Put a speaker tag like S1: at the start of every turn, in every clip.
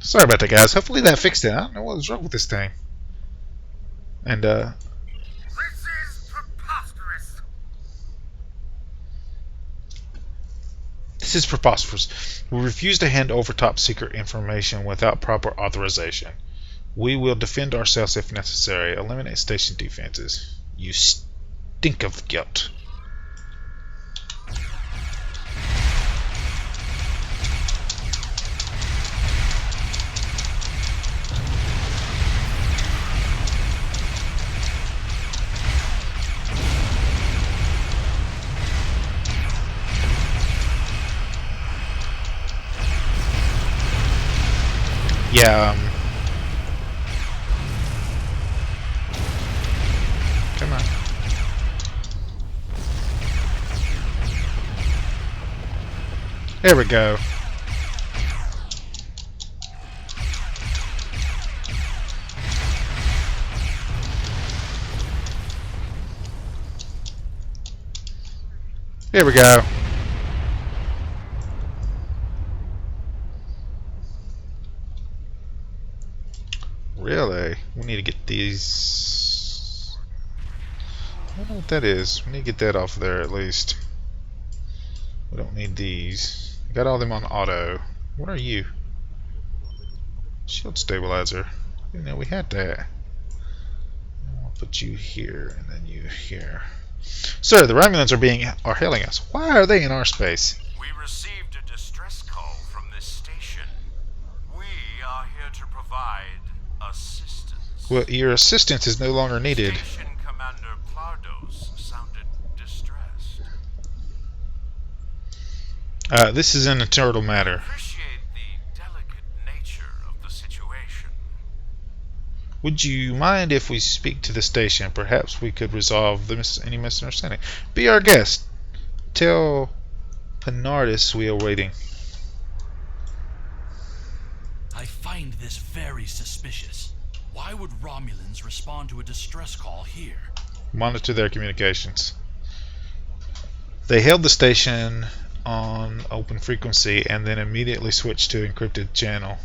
S1: Sorry about that, guys. Hopefully that fixed it. I don't know what was wrong with this thing. And,
S2: This is preposterous.
S1: This is preposterous. We refuse to hand over top secret information without proper authorization. We will defend ourselves if necessary. Eliminate station defenses. You stink of guilt. Yeah, come on. There we go. Here we go. Really? We need to get these. I don't know what that is. We need to get that off there at least. We don't need these. I got all them on auto. What are you? Shield stabilizer. I didn't know we had that. I'll put you here and then you here. Sir, the Romulans are hailing us. Why are they in our space?
S2: We received a distress call from this station. We are here to provide assistance.
S1: Well, your assistance is no longer needed.
S2: Station Commander Plardos sounded distressed.
S1: This is an internal matter.
S2: Appreciate the delicate nature of the situation.
S1: Would you mind if we speak to the station? Perhaps we could resolve any misunderstanding. Be our guest. Tell Panardis we are waiting.
S3: I find this very suspicious. Why would Romulans respond to a distress call here?
S1: Monitor their communications. They held the station on open frequency and then immediately switched to encrypted channel.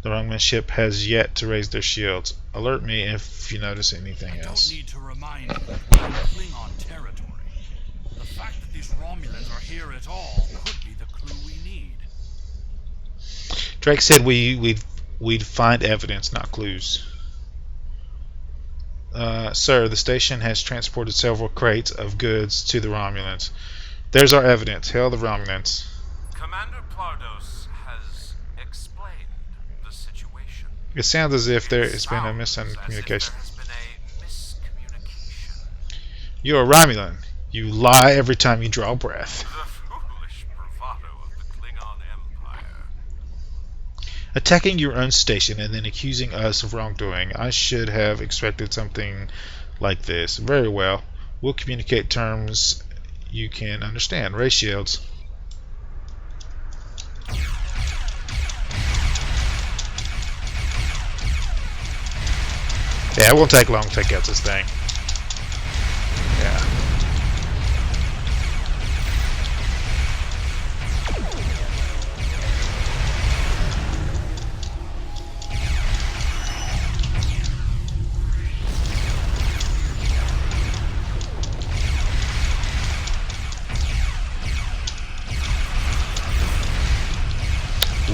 S1: The Romulan ship has yet to raise their shields. Alert me if you notice anything else.
S3: I don't need to remind you that we're in Klingon territory. The fact that these Romulans are here at all could be the clue we need.
S1: Drake said we'd find evidence, not clues. Sir, the station has transported several crates of goods to the Romulans. There's our evidence. Hail the Romulans.
S2: Commander Plardos has explained the situation.
S1: It sounds as if there has been a miscommunication. You're a Romulan. You lie every time you draw breath.
S2: The foolish bravado of the Klingon Empire.
S1: Attacking your own station and then accusing us of wrongdoing. I should have expected something like this. Very well. We'll communicate terms you can understand. Ray shields. Yeah, it won't take long to take out this thing. Yeah.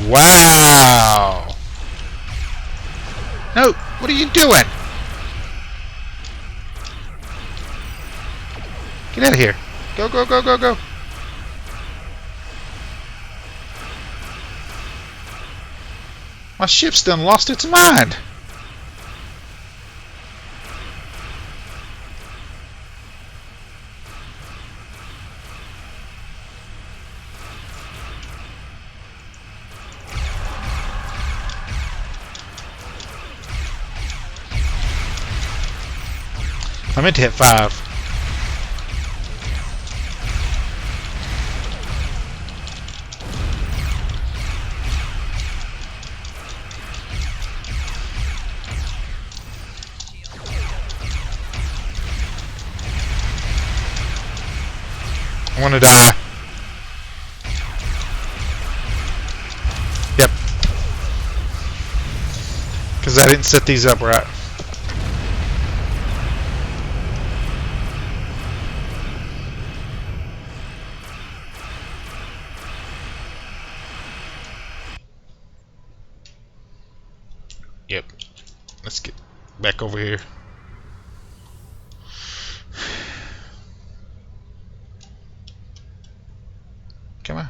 S1: Wow! No, what are you doing? Get out of here. Go, go, go, go, go. My ship's done lost its mind. I meant to hit 5. I want to die. Yep. Because I didn't set these up right. Yep. Let's get back over here. Come on.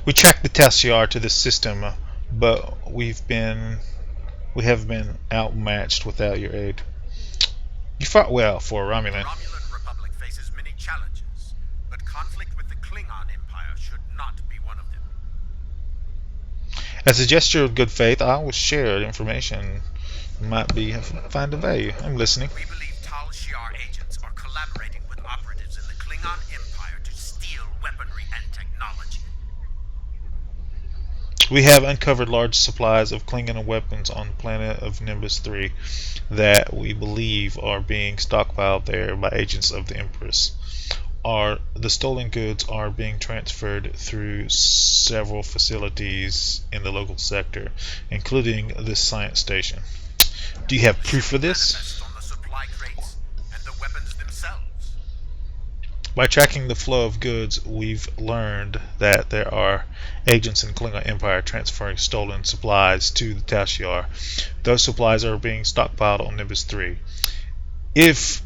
S1: We tracked the Tessiar to this system, but we have been outmatched without your aid. You fought well for a Romulan.
S2: The Romulan Republic faces many challenges, but conflict with the Klingon Empire should not be one of them.
S1: As a gesture of good faith, I will share information might find of value. I'm listening.
S2: We believe Tal Shiar agents are collaborating with operatives in the Klingon Empire to steal weaponry and technology.
S1: We have uncovered large supplies of Klingon weapons on the planet of Nimbus 3 that we believe are being stockpiled there by agents of the Empress. The stolen goods are being transferred through several facilities in the local sector, including this science station. Do you have proof of this?
S2: On the supply crates and the weapons themselves.
S1: By tracking the flow of goods, we've learned that there are agents in the Klingon Empire transferring stolen supplies to the Tal Shiar. Those supplies are being stockpiled on Nimbus 3. If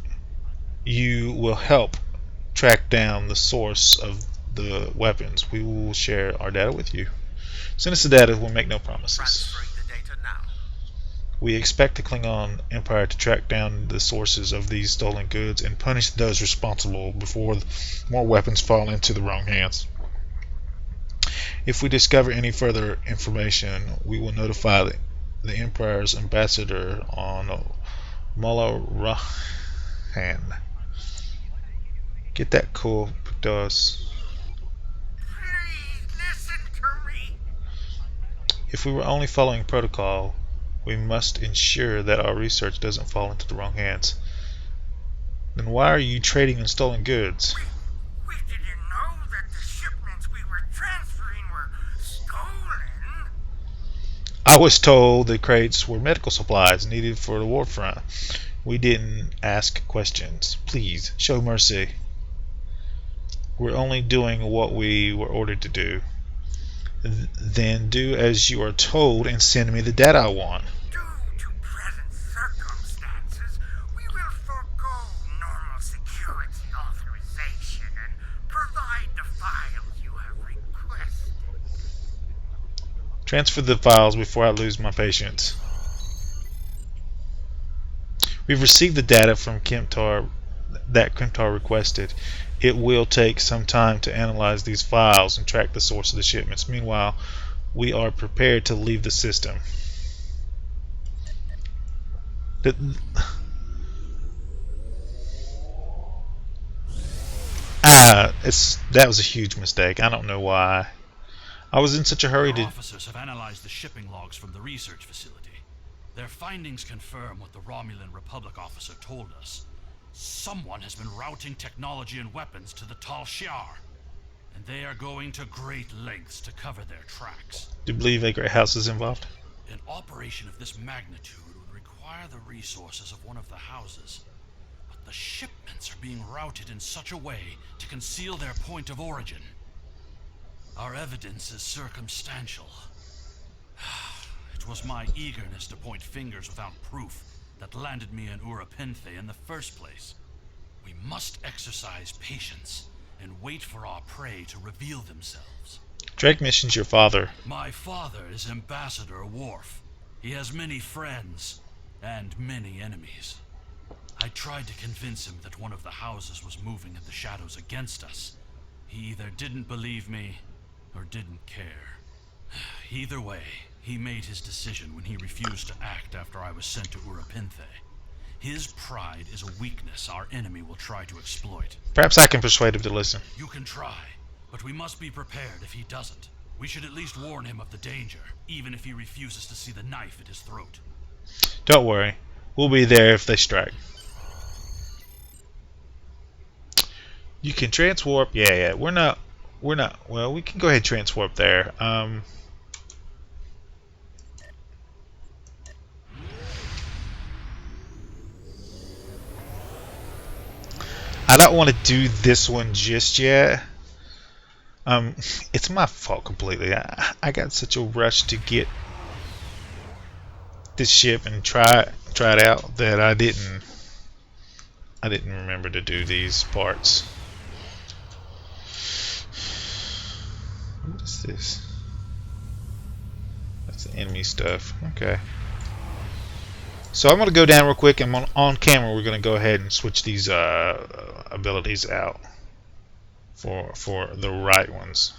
S1: you will help track down the source of the weapons, we will share our data with you. Send us the data, we'll make no promises.
S2: Transferring the data now.
S1: We expect the Klingon Empire to track down the sources of these stolen goods and punish those responsible before more weapons fall into the wrong hands. If we discover any further information, we will notify the Empire's ambassador on Mularahan. Get that cool to us.
S2: Please listen to me.
S1: If we were only following protocol, we must ensure that our research doesn't fall into the wrong hands. Then why are you trading in stolen goods?
S2: We didn't know that the shipments we were transferring were stolen.
S1: I was told the crates were medical supplies needed for the war front. We didn't ask questions. Please, show mercy. We're only doing what we were ordered to do. Then do as you are told and send me the data I want.
S2: Due to present circumstances, we will forego normal security authorization and provide the files you have requested.
S1: Transfer the files before I lose my patience. We've received the data from Kemptar that Kemptar requested. It will take some time to analyze these files and track the source of the shipments. Meanwhile, we are prepared to leave the system. That was a huge mistake. I don't know why. I was in such a hurry
S3: Our
S1: to...
S3: officers have analyzed the shipping logs from the research facility. Their findings confirm what the Romulan Republic officer told us. Someone has been routing technology and weapons to the Tal Shiar, and they are going to great lengths to cover their tracks.
S1: Do you believe a great house is involved?
S3: An operation of this magnitude would require the resources of one of the houses, but the shipments are being routed in such a way to conceal their point of origin. Our evidence is circumstantial. It was my eagerness to point fingers without proof that landed me in Urapenthe in the first place. We must exercise patience and wait for our prey to reveal themselves.
S1: Drake mentions your father.
S3: My father is Ambassador Worf. He has many friends and many enemies. I tried to convince him that one of the houses was moving in the shadows against us. He either didn't believe me or didn't care. Either way, He made his decision when he refused to act after I was sent to Urapinthe. His pride is a weakness our enemy will try to exploit.
S1: Perhaps I can persuade him to listen.
S3: You can try, but we must be prepared if he doesn't. We should at least warn him of the danger, even if he refuses to see the knife at his throat.
S1: Don't worry. We'll be there if they strike. You can transwarp. Yeah. We're not. Well, we can go ahead and transwarp there. I don't want to do this one just yet. It's my fault completely. I got such a rush to get this ship and try it out that I didn't remember to do these parts. What is this? That's the enemy stuff. Okay. So I'm going to go down real quick, and on camera we're going to go ahead and switch these abilities out for the right ones.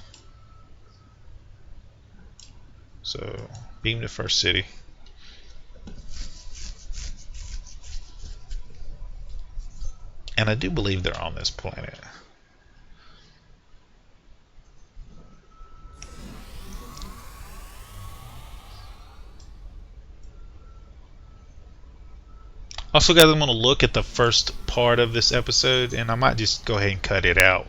S1: So beam to first city. And I do believe they're on this planet. Also, guys, I'm going to look at the first part of this episode, and I might just go ahead and cut it out.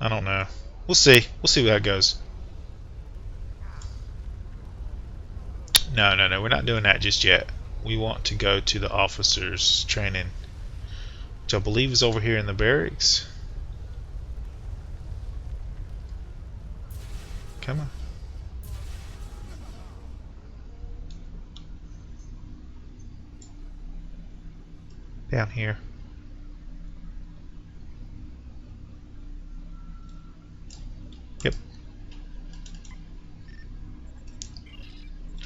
S1: I don't know. We'll see. We'll see how it goes. No, we're not doing that just yet. We want to go to the officers' training, which I believe is over here in the barracks. Come on. Down here. Yep.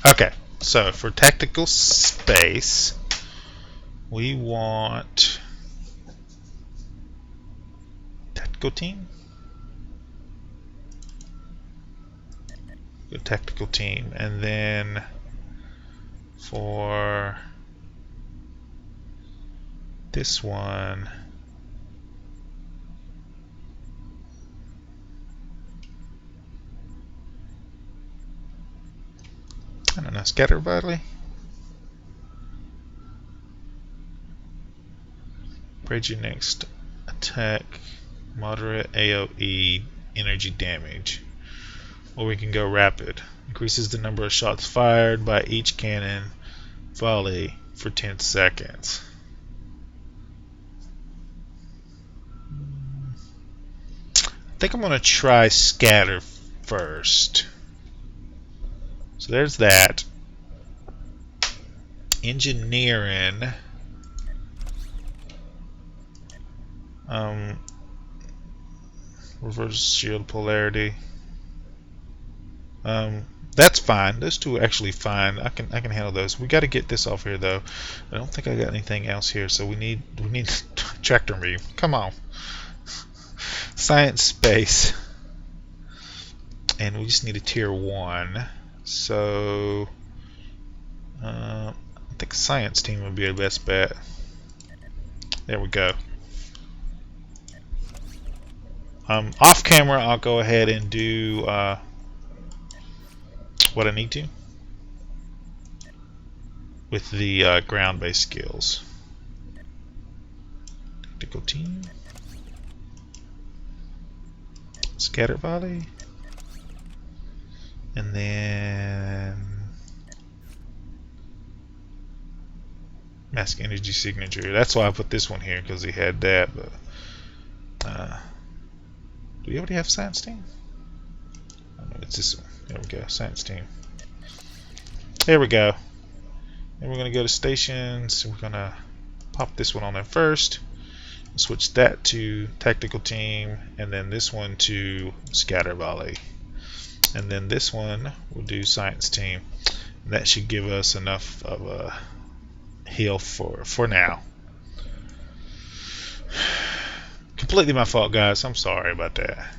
S1: Okay, so for tactical space, we want tactical team. Go tactical team, and then for this one, I don't know, scatter volley? Upgrade your next attack, moderate AoE energy damage. Or we can go rapid. Increases the number of shots fired by each cannon volley for 10 seconds. I think I'm going to try scatter first. So there's that. Engineering. Reverse shield polarity. That's fine. Those two are actually fine. I can handle those. We got to get this off here though. I don't think I got anything else here. So we need tractor beam. Come on. Science space. And we just need a tier 1. So I think science team would be our best bet. There we go. Off camera, I'll go ahead and do what I need to with the ground-based skills. Tactical team, scatter volley, and then mask energy signature. That's why I put this one here, because he had that. But do we already have science team? Oh, no, it's this one. There we go, science team. There we go. And we're going to go to stations. We're going to pop this one on there first. Switch that to tactical team, and then this one to scatter volley. And then this one we'll do science team. And that should give us enough of a heal for now. Completely my fault, guys. I'm sorry about that.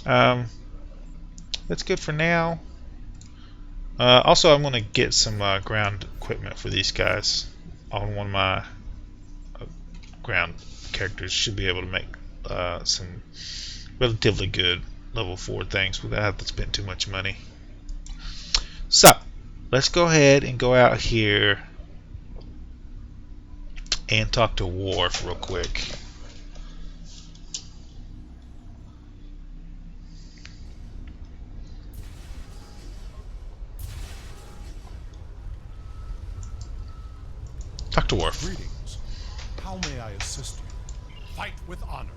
S1: Um, that's good for now. Also, I'm going to get some ground equipment for these guys. On one of my ground characters should be able to make some relatively good level 4 things without having to spend too much money. So, let's go ahead and go out here and talk to Worf real quick. Talk to Worf.
S4: Greetings. How may I assist you? Fight with honor.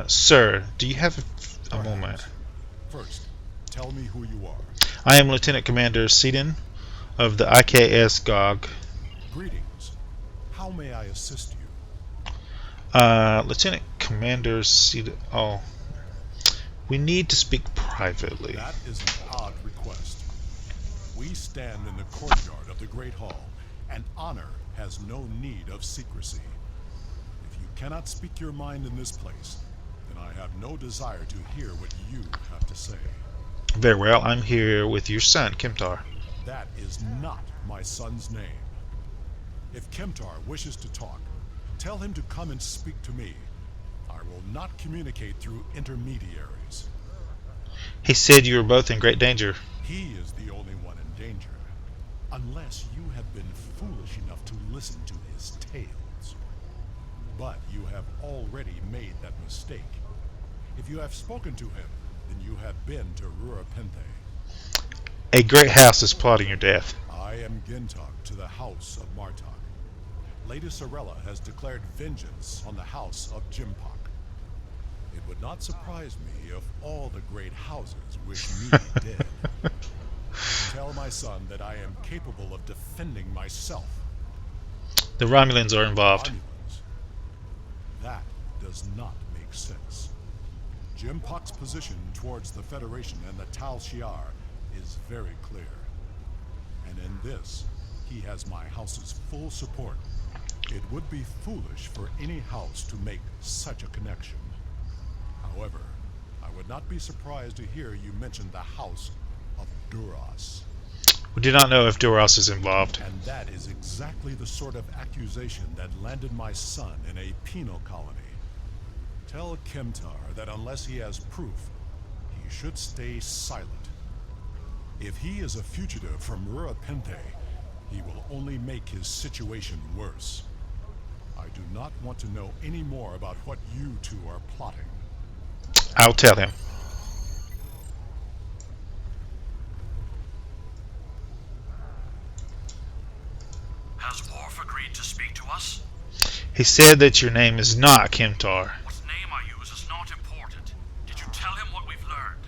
S1: Sir, do you have a moment?
S4: First, tell me who you are.
S1: I am Lieutenant Commander Seaton of the IKS GOG.
S4: Greetings. How may I assist you?
S1: Lieutenant Commander Seaton. Oh, we need to speak privately.
S4: That is an odd request. We stand in the courtyard of the Great Hall, and honor has no need of secrecy. If you cannot speak your mind in this place, then I have no desire to hear what you have to say.
S1: Very well, I'm here with your son, Kimtar.
S4: That is not my son's name. If Kimtar wishes to talk, tell him to come and speak to me. I will not communicate through intermediaries.
S1: He said you were both in great danger.
S4: He is the only one in danger, unless you have been foolish enough to listen to his tales. But you have already made that mistake. If you have spoken to him, then you have been to Rurapente.
S1: A great house is plotting your death.
S4: I am Gintok to the House of Martok. Lady Sorella has declared vengeance on the House of Jimpok. It would not surprise me if all the great houses wish me dead. Tell my son that I am capable of defending myself.
S1: The Romulans are involved.
S4: Romulans? That does not make sense. Jimpok's position towards the Federation and the Tal Shiar is very clear. And in this, he has my house's full support. It would be foolish for any house to make such a connection. However, I would not be surprised to hear you mention the House of Duras.
S1: We do not know if Duras is involved.
S4: And that is exactly the sort of accusation that landed my son in a penal colony. Tell Kimtar that unless he has proof, he should stay silent. If he is a fugitive from Rurapente, he will only make his situation worse. I do not want to know any more about what you two are plotting.
S1: I'll tell him.
S3: Has Worf agreed to speak to us?
S1: He said that your name is not Kimtar.
S3: What name I use is not important. Did you tell him what we've learned?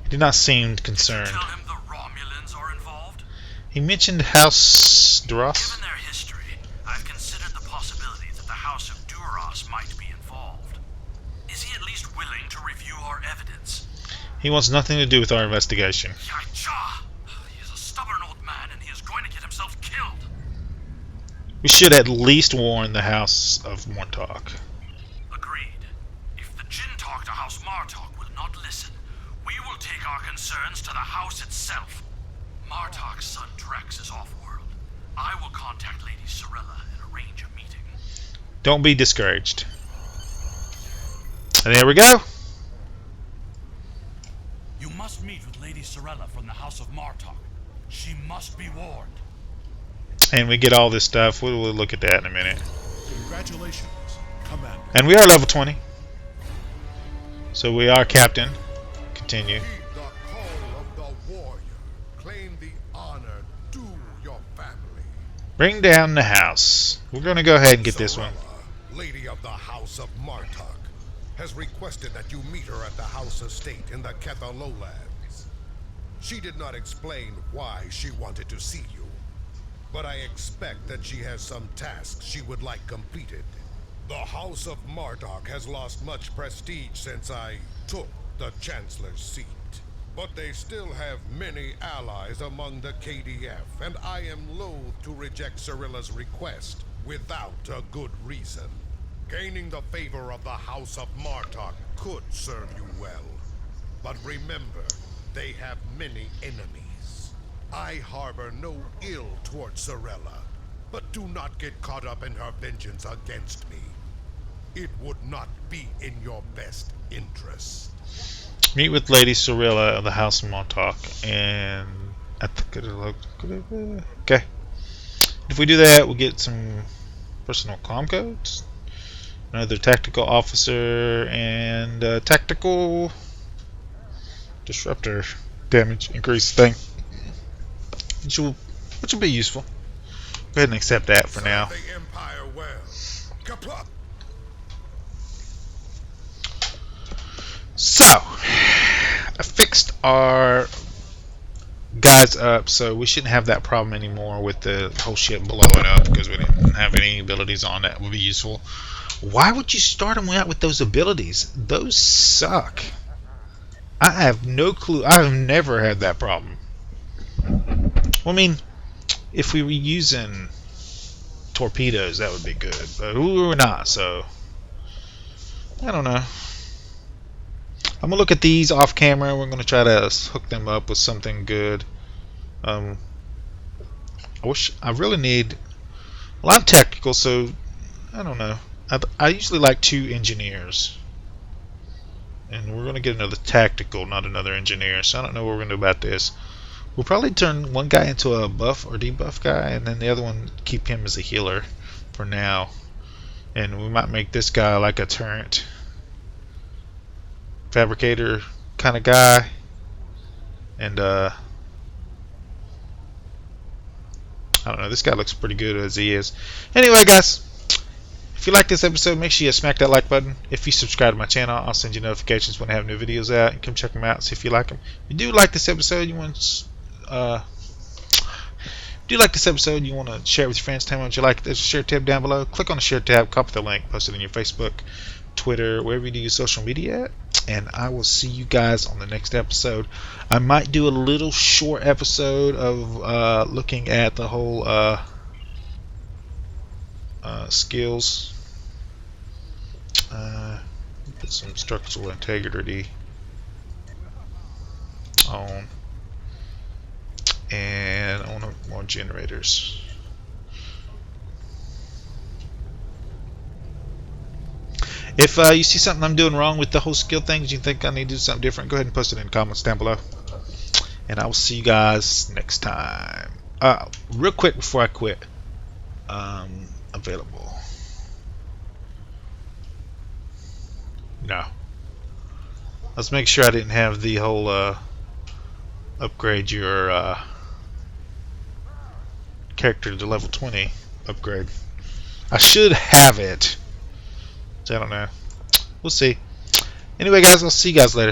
S1: He did not seem
S3: Did
S1: concerned.
S3: you tell him the Romulans are involved?
S1: He mentioned House Duras.
S3: Given their history, I've considered the possibility that the House of Duras might be involved. Is he at least willing to review our evidence?
S1: He wants nothing to do with our investigation.
S3: Yaicha! He is a stubborn old man and he is going to get himself killed.
S1: We should at least warn the House of Martok.
S3: Agreed. If the Jintok to House Martok will not listen, we will take our concerns to the house itself. Martok's son Drex is off-world. I will contact Lady Sorella and arrange a meeting.
S1: Don't be discouraged. And there we go.
S3: You must meet with Lady Sorella from the House of Martok. She must be warned.
S1: And we get all this stuff. We'll look at that in a minute.
S4: Congratulations, Commander.
S1: And we are level 20. So we are Captain. Continue.
S5: Heed the call of the warrior. Claim the honor due your family.
S1: Bring down the house. We're going to go ahead and get this one.
S5: Sorella, Lady of the House of Martok, has requested that you meet her at the House Estate in the Ketha Lowlands. She did not explain why she wanted to see you, but I expect that she has some tasks she would like completed. The House of Martok has lost much prestige since I took the Chancellor's seat, but they still have many allies among the KDF, and I am loath to reject Sorella's request without a good reason. Gaining the favor of the House of Martok could serve you well. But remember, they have many enemies. I harbor no ill towards Sorella, but do not get caught up in her vengeance against me. It would not be in your best interest.
S1: Meet with Lady Sorella of the House of Montauk, and okay. If we do that, we'll get some personal comm codes, another tactical officer, and tactical disruptor damage increase thing, which will be useful. Go ahead and accept that for now.
S5: Serve the Empire well. Kaput!
S1: So, I fixed our guys up, so we shouldn't have that problem anymore with the whole ship blowing up because we didn't have any abilities on that would be useful. Why would you start them out with those abilities? Those suck. I have no clue. I have never had that problem. Well, I mean, if we were using torpedoes, that would be good, but we were not, so I don't know. I'm gonna look at these off camera. We're gonna try to hook them up with something good. I really need a lot of tactical, so I don't know. I usually like 2 engineers, and we're gonna get another tactical, not another engineer. So I don't know what we're gonna do about this. We'll probably turn one guy into a buff or debuff guy, and then the other one keep him as a healer for now. And we might make this guy like a turret fabricator kind of guy, and I don't know, this guy looks pretty good as he is. Anyway, guys, if you like this episode, make sure you smack that like button. If you subscribe to my channel, I'll send you notifications when I have new videos out, and come check them out, see if you like them. If you do like this episode, you want to share it with your friends, tell me what you like. There's a share tab down below. Click on the share tab, copy the link, post it in your Facebook, Twitter, wherever you do your social media at, and I will see you guys on the next episode. I might do a little short episode of looking at the whole skills. Put some structural integrity on, and I want more generators. If you see something I'm doing wrong with the whole skill things, you think I need to do something different, go ahead and post it in the comments down below. And I will see you guys next time. Real quick before I quit. Available. No. Let's make sure I didn't have the whole upgrade your character to level 20 upgrade. I should have it. I don't know. We'll see. Anyway, guys, I'll see you guys later.